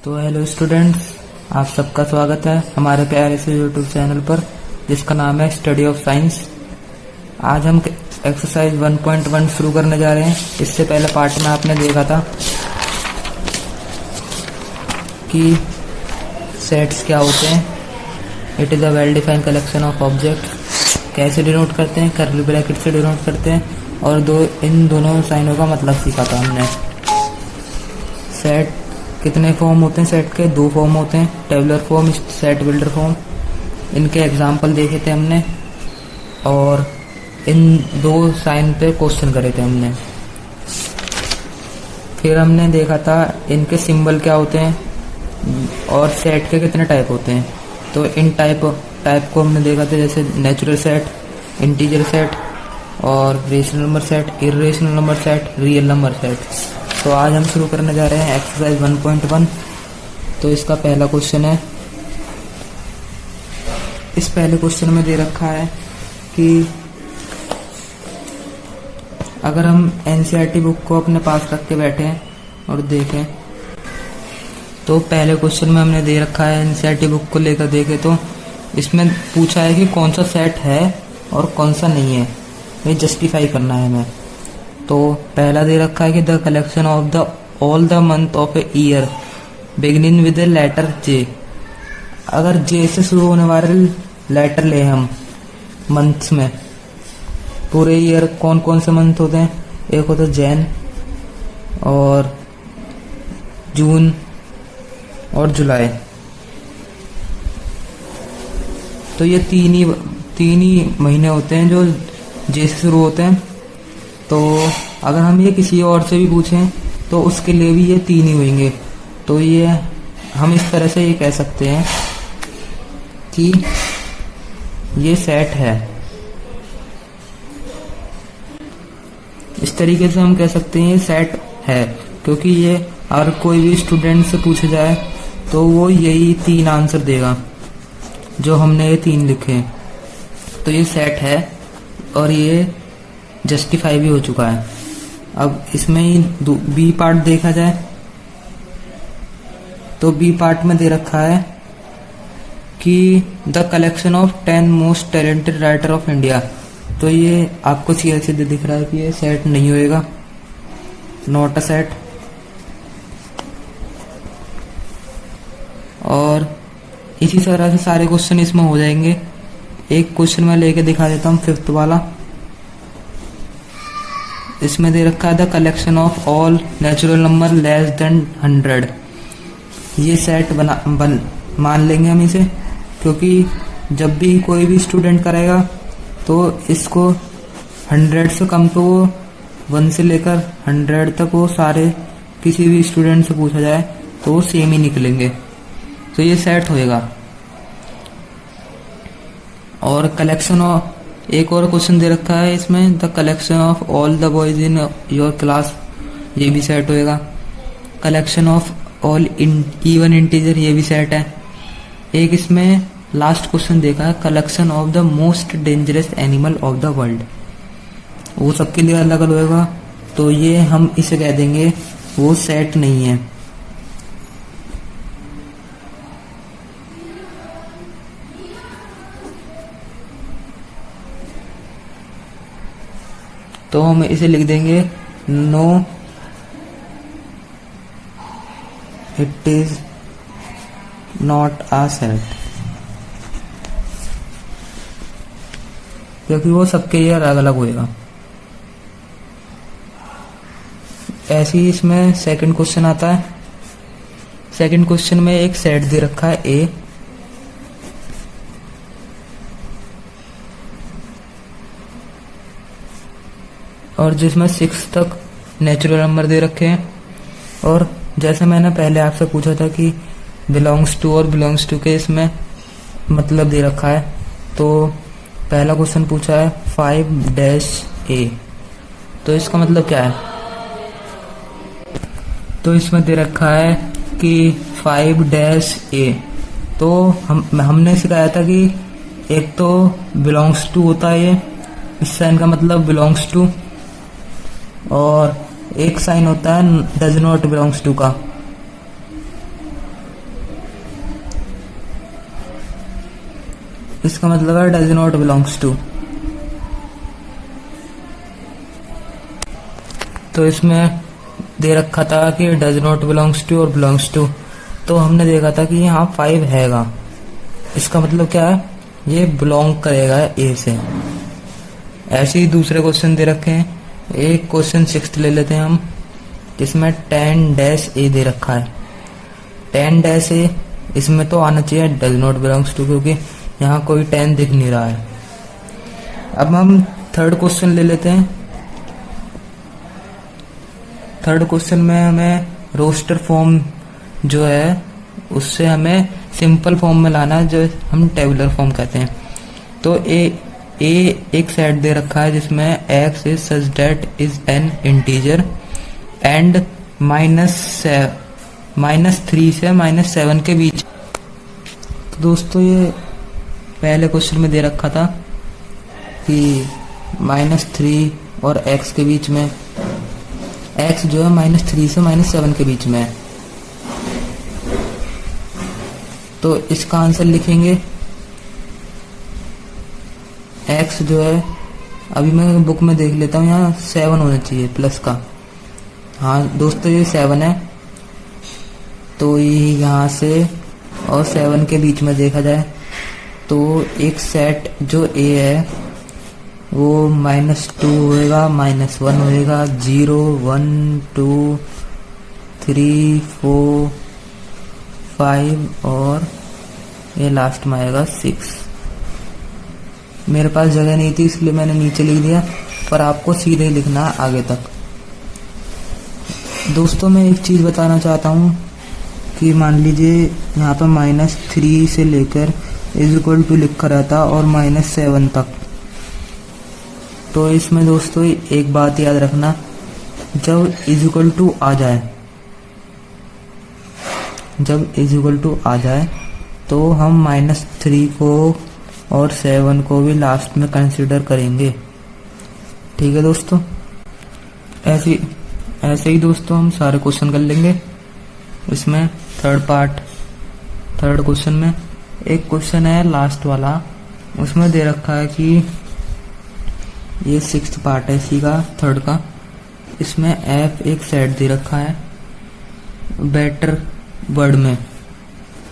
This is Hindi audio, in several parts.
तो हेलो स्टूडेंट्स, आप सबका स्वागत है हमारे प्यारे से यूट्यूब चैनल पर जिसका नाम है स्टडी ऑफ साइंस। आज हम एक्सरसाइज 1.1 शुरू करने जा रहे हैं। इससे पहले पार्ट में आपने देखा था कि सेट्स क्या होते हैं। It is a well defined collection of object. कैसे डिनोट करते हैं, कर्ली ब्रैकेट से डिनोट करते हैं, और इन दोनों साइनों का मतलब सीखा था हमने। सेट कितने फॉर्म होते हैं? सेट के 2 फॉर्म होते हैं, tabular form, set builder form. इनके एग्जाम्पल देखे थे हमने और इन 2 साइन पे क्वेश्चन करे थे हमने। फिर हमने देखा था इनके सिंबल क्या होते हैं और सेट के कितने टाइप होते हैं। तो इन टाइप को हमने देखा था, जैसे नेचुरल सेट, इंटीजर सेट और rational number set, irrational number set, real number set. तो आज हम शुरू करने जा रहे हैं एक्सरसाइज 1.1। तो इसका पहला क्वेश्चन है, इस पहले क्वेश्चन में दे रखा है कि अगर हम एनसीईआरटी बुक को अपने पास रख के बैठे हैं और देखें, तो पहले क्वेश्चन में हमने दे रखा है एनसीईआरटी बुक को लेकर देखें तो इसमें पूछा है कि कौन सा सेट है और कौन सा नहीं है, ये जस्टिफाई करना है हमें। तो पहला दे रखा है कि the collection of the all the month of a year beginning with the letter J. अगर जे से शुरू होने वाले लेटर ले हम मंथ्स में, पूरे ईयर कौन कौन से मंथ होते हैं? एक होता है जैन और जून और जुलाई। तो ये तीन ही महीने होते हैं जो जे से शुरू होते हैं। तो अगर हम ये किसी और से भी पूछें तो उसके लिए भी ये 3 ही होंगे। तो ये हम इस तरह से ये कह सकते हैं कि ये सेट है। इस तरीके से हम कह सकते हैं ये सेट है, क्योंकि ये अगर कोई भी स्टूडेंट से पूछा जाए तो वो यही 3 आंसर देगा जो हमने ये 3 लिखे हैं। तो ये सेट है और ये जस्टिफाई भी हो चुका है। अब इसमें ही बी पार्ट देखा जाए तो बी पार्ट में दे रखा है कि the collection of 10 most talented writer of India. तो ये आपको सीधे दिख रहा है कि ये सेट नहीं होएगा, नॉट अ सेट। और इसी तरह से सारे क्वेश्चन इसमें हो जाएंगे। एक क्वेश्चन में लेके दिखा देता हूँ, 5th वाला। इसमें दे रखा है the collection of all natural number less than 100। ये सेट मान लेंगे हम इसे, क्योंकि जब भी कोई भी स्टूडेंट करेगा तो इसको 100 से कम तो वो 1 से लेकर 100 तक वो सारे किसी भी स्टूडेंट से पूछा जाए तो वो सेम ही निकलेंगे। तो ये सेट होएगा। और कलेक्शन ऑफ, एक और क्वेश्चन दे रखा है इसमें, the collection of all the boys in your class. ये भी सेट होएगा। Collection of all even integer, ये भी सेट है। एक इसमें लास्ट क्वेश्चन देखा है, collection of the most dangerous animal of the world. वो सबके लिए अलग अलग होगा। तो ये हम इसे कह देंगे वो सेट नहीं है। तो हम इसे लिख देंगे no, it is not a set, क्योंकि वो सबके लिए अलग अलग होएगा। ऐसे ही इसमें सेकंड क्वेश्चन आता है। सेकंड क्वेश्चन में एक सेट दे रखा है ए, और जिसमें 6 तक नेचुरल नंबर दे रखे हैं। और जैसे मैंने पहले आपसे पूछा था कि बिलोंग्स टू और बिलोंग्स टू के इसमें मतलब दे रखा है। तो पहला क्वेश्चन पूछा है 5-A, तो इसका मतलब क्या है? तो इसमें दे रखा है कि 5-A। तो हमने सिखाया था कि एक तो बिलोंग्स टू होता है, ये इस साइन का मतलब बिलोंग्स टू, और एक साइन होता है डज नॉट बिलोंग्स टू का। इसका मतलब है डज नॉट बिलोंग्स टू। तो इसमें दे रखा था कि डज नॉट बिलोंग्स टू और बिलोंग्स टू, तो हमने देखा था कि यहाँ 5 हैगा, इसका मतलब क्या है, ये बिलोंग करेगा ए से। ऐसे ही दूसरे क्वेश्चन दे रखे हैं। एक क्वेश्चन 6 ले लेते हैं हम, जिसमें 10-A दे रखा है। 10-A इसमें तो आना चाहिए डज नॉट बिलोंग्स टू, क्योंकि यहाँ कोई 10 दिख नहीं रहा है। अब हम थर्ड क्वेश्चन ले लेते हैं। थर्ड क्वेश्चन में हमें रोस्टर फॉर्म जो है उससे हमें सिंपल फॉर्म में लाना है, जो हम टेबुलर फॉर्म कहते हैं। तो ए एक सेट दे रखा है जिसमें x is such that is an integer and -3 से -7 के बीच। तो दोस्तों ये पहले क्वेश्चन में दे रखा था कि -3 और x के बीच में, x जो है -3 से -7 के बीच में है। तो इसका आंसर लिखेंगे x जो है, अभी मैं बुक में देख लेता हूँ, यहाँ 7 होना चाहिए प्लस का। हाँ दोस्तों ये 7 है, तो ये यहाँ से और 7 के बीच में देखा जाए तो एक सेट जो a है वो -2 होएगा, -1 होएगा, 0, 1, 2, 3, 4, 5 और ये लास्ट में आएगा 6। मेरे पास जगह नहीं थी इसलिए मैंने नीचे लिख दिया, पर आपको सीधे लिखना है आगे तक। दोस्तों मैं एक चीज़ बताना चाहता हूँ कि मान लीजिए यहाँ पर -3 से लेकर = लिखा रहता और -7 तक। तो इसमें दोस्तों एक बात याद रखना, जब = आ जाए, जब = आ जाए तो हम -3 को और 7 को भी लास्ट में कंसीडर करेंगे। ठीक है दोस्तों, ऐसे ही दोस्तों हम सारे क्वेश्चन कर लेंगे। इसमें थर्ड क्वेश्चन में एक क्वेश्चन है लास्ट वाला, उसमें दे रखा है कि ये 6th पार्ट है इसी का, थर्ड का। इसमें f एक सेट दे रखा है बेटर वर्ड में।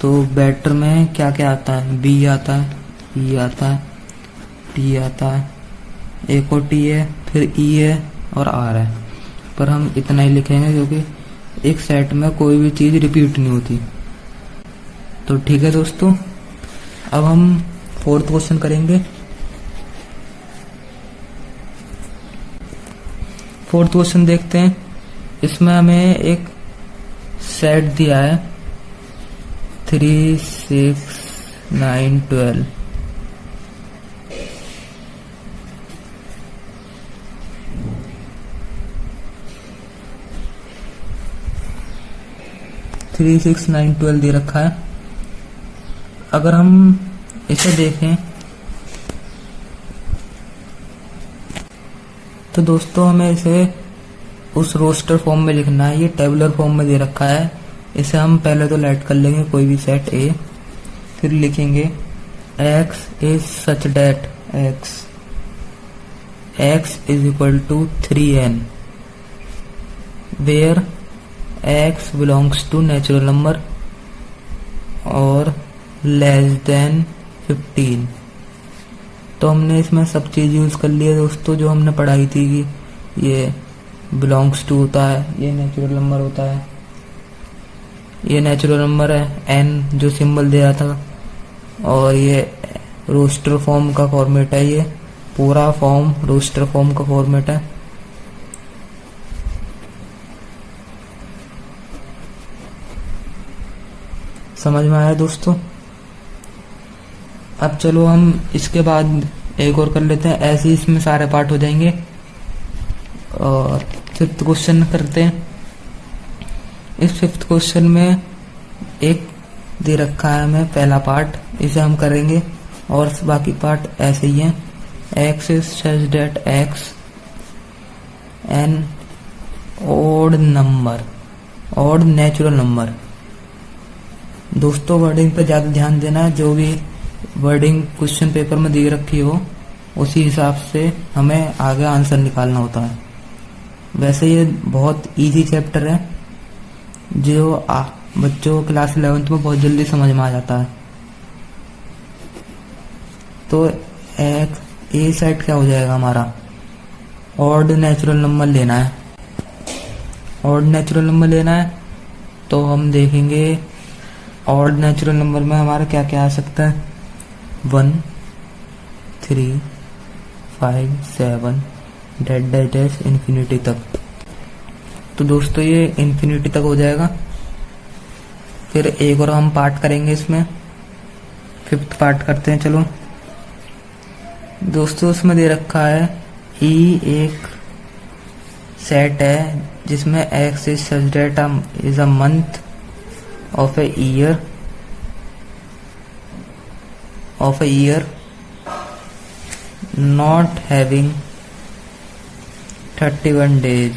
तो बेटर में क्या क्या आता है, b आता है, e आता है, t आता है, एक और t है, फिर e है और r है। पर हम इतना ही लिखेंगे क्योंकि एक सेट में कोई भी चीज रिपीट नहीं होती। तो ठीक है दोस्तों, अब हम 4th क्वेश्चन करेंगे। 4th क्वेश्चन देखते हैं। इसमें हमें एक सेट दिया है 3, 6, 9, 12। थ्री 6, 9, 12 दे रखा है। अगर हम इसे देखें तो दोस्तों हमें इसे उस रोस्टर फॉर्म में लिखना है। ये टेबुलर फॉर्म में दे रखा है। इसे हम पहले तो लेट कर लेंगे कोई भी सेट A, फिर लिखेंगे x is such that x = 3n where x belongs to natural number और << 15। तो हमने इसमें सब चीज यूज कर लिया दोस्तों, जो हमने पढ़ाई थी कि ये बिलोंग्स टू होता है, ये नेचुरल नंबर होता है, ये नेचुरल नंबर है n जो सिंबल दिया था, और ये रोस्टर फॉर्म का फॉर्मेट है। ये पूरा फॉर्म रोस्टर फॉर्म का फॉर्मेट है। समझ में आया दोस्तों? अब चलो हम इसके बाद एक और कर लेते हैं, ऐसे ही इसमें सारे पार्ट हो जाएंगे। और 5th क्वेश्चन करते हैं। इस 5th क्वेश्चन में एक दे रखा है हमें पहला पार्ट, इसे हम करेंगे और बाकी पार्ट ऐसे ही हैं। x is such that x an odd number, odd natural number. दोस्तों वर्डिंग पे ज्यादा ध्यान देना है, जो भी वर्डिंग क्वेश्चन पेपर में दी रखी हो उसी हिसाब से हमें आगे आंसर निकालना होता है। वैसे ये बहुत इजी चैप्टर है जो बच्चों क्लास 11th में बहुत जल्दी समझ में आ जाता है। तो एक ए सेट क्या हो जाएगा हमारा, ऑड नेचुरल नंबर लेना है। ऑड नेचुरल नंबर लेना है तो हम देखेंगे ऑड नेचुरल नंबर में हमारा क्या क्या आ सकता है, 1, 3, 5, 7 डैश इन्फिनिटी तक। तो दोस्तों ये इन्फिनिटी तक हो जाएगा। फिर एक और हम पार्ट करेंगे, इसमें 5th पार्ट करते हैं। चलो दोस्तों, उसमें दे रखा है ई एक सेट है जिसमें x is such that is a month of a year not having 31 days.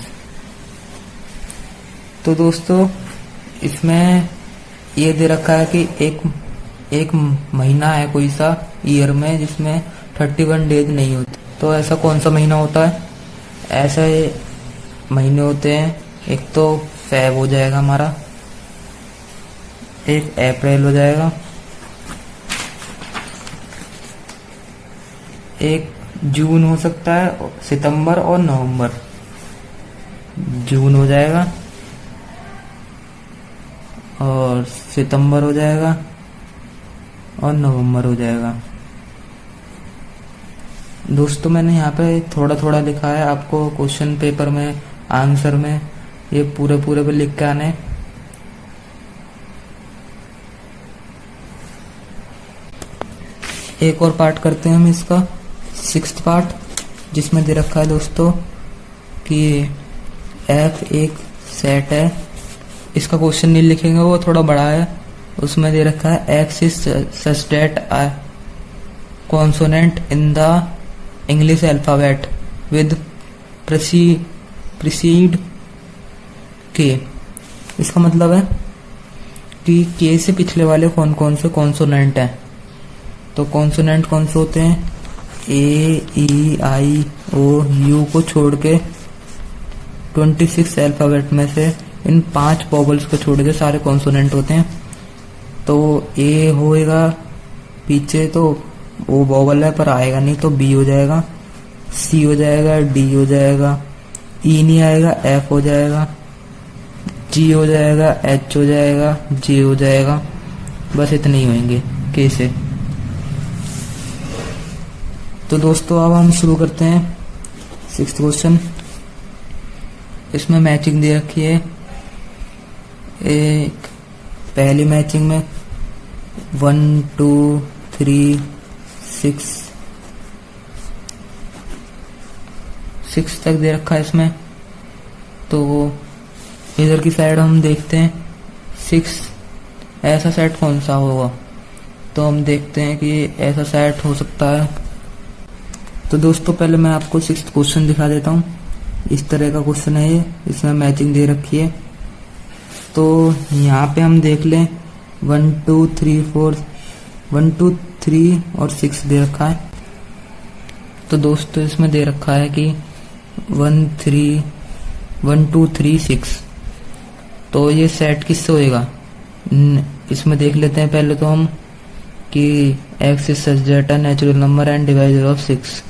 तो दोस्तों इसमें ये दे रखा है कि एक महीना है कोई सा ईयर में जिसमें 31 डेज नहीं होते। तो ऐसा कौन सा महीना होता है, ऐसे महीने होते हैं, एक तो फेब हो जाएगा हमारा, एक अप्रैल हो जाएगा, एक जून हो सकता है, सितंबर और नवंबर। जून हो जाएगा और सितंबर हो जाएगा और नवंबर हो जाएगा। दोस्तों मैंने यहाँ पे थोड़ा थोड़ा लिखा है, आपको क्वेश्चन पेपर में आंसर में ये पूरे पे लिख के आने। एक और पार्ट करते हैं हम इसका, 6th पार्ट, जिसमें दे रखा है दोस्तों कि एफ एक सेट है। इसका क्वेश्चन नहीं लिखेंगे, वो थोड़ा बड़ा है। उसमें दे रखा है x is such that a consonant in the English alphabet with preceded के। इसका मतलब है कि के से पिछले वाले कौन कौन से कॉन्सोनेंट हैं। तो कॉन्सोनेंट कौन से होते हैं, ए ई आई ओ यू को छोड़ के 26 अल्फाबेट में से इन 5 वोवेल्स को छोड़ के सारे कॉन्सोनेंट होते हैं। तो ए होएगा पीछे, तो वो वोवेल है पर आएगा नहीं, तो बी हो जाएगा, सी हो जाएगा, डी हो जाएगा, ई नहीं आएगा, एफ हो जाएगा, जी हो जाएगा, एच हो जाएगा, जे हो जाएगा। बस इतने ही होंगे के से। तो दोस्तों अब हम शुरू करते हैं 6th क्वेश्चन। इसमें मैचिंग दे रखी है। एक पहली मैचिंग में 1 2 3 6 तक दे रखा है इसमें। तो इधर की साइड हम देखते हैं 6 ऐसा सेट कौन सा होगा। तो हम देखते हैं कि ऐसा सेट हो सकता है। तो दोस्तों पहले मैं आपको 6th क्वेश्चन दिखा देता हूँ। इस तरह का क्वेश्चन है ये, इसमें मैचिंग दे रखी है। तो यहाँ पे हम देख लें 1 2 3 4 1 2 3 और 6 दे रखा है। तो दोस्तों इसमें दे रखा है कि 1 2 3 6। तो ये सेट किससे होएगा, इसमें देख लेते हैं पहले तो हम कि x is such that a natural number and divisor of 6।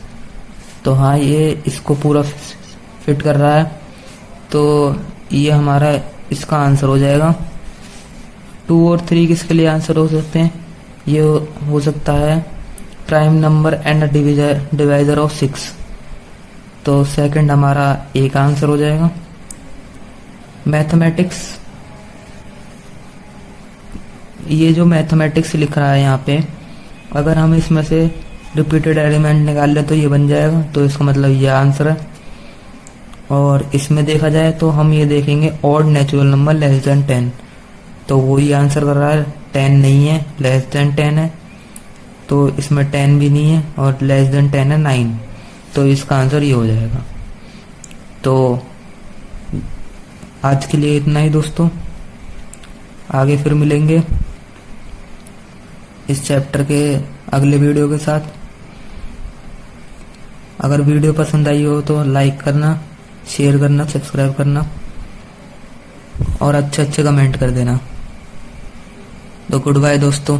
तो हाँ ये इसको पूरा फिट कर रहा है। तो ये हमारा इसका आंसर हो जाएगा। 2 और 3 किसके लिए आंसर हो सकते हैं, ये हो सकता है prime number and divisor of 6। तो सेकंड हमारा एक आंसर हो जाएगा। मैथमेटिक्स, ये जो मैथमेटिक्स लिख रहा है यहाँ पे, अगर हम इसमें से रिपीटेड एलिमेंट निकाल लें तो ये बन जाएगा। तो इसका मतलब ये आंसर है। और इसमें देखा जाए तो हम ये देखेंगे odd natural number less than 10। तो वो ही आंसर कर रहा है, 10 नहीं है, लेस देन 10 है। तो इसमें 10 भी नहीं है और लेस देन 10 है 9। तो इसका आंसर ये हो जाएगा। तो आज के लिए इतना ही दोस्तों, आगे फिर मिलेंगे। इस चैप्टर के अगले वीडियो के साथ। अगर वीडियो पसंद आई हो तो लाइक करना, शेयर करना, सब्सक्राइब करना और अच्छे अच्छे कमेंट कर देना। तो गुड बाय दोस्तों।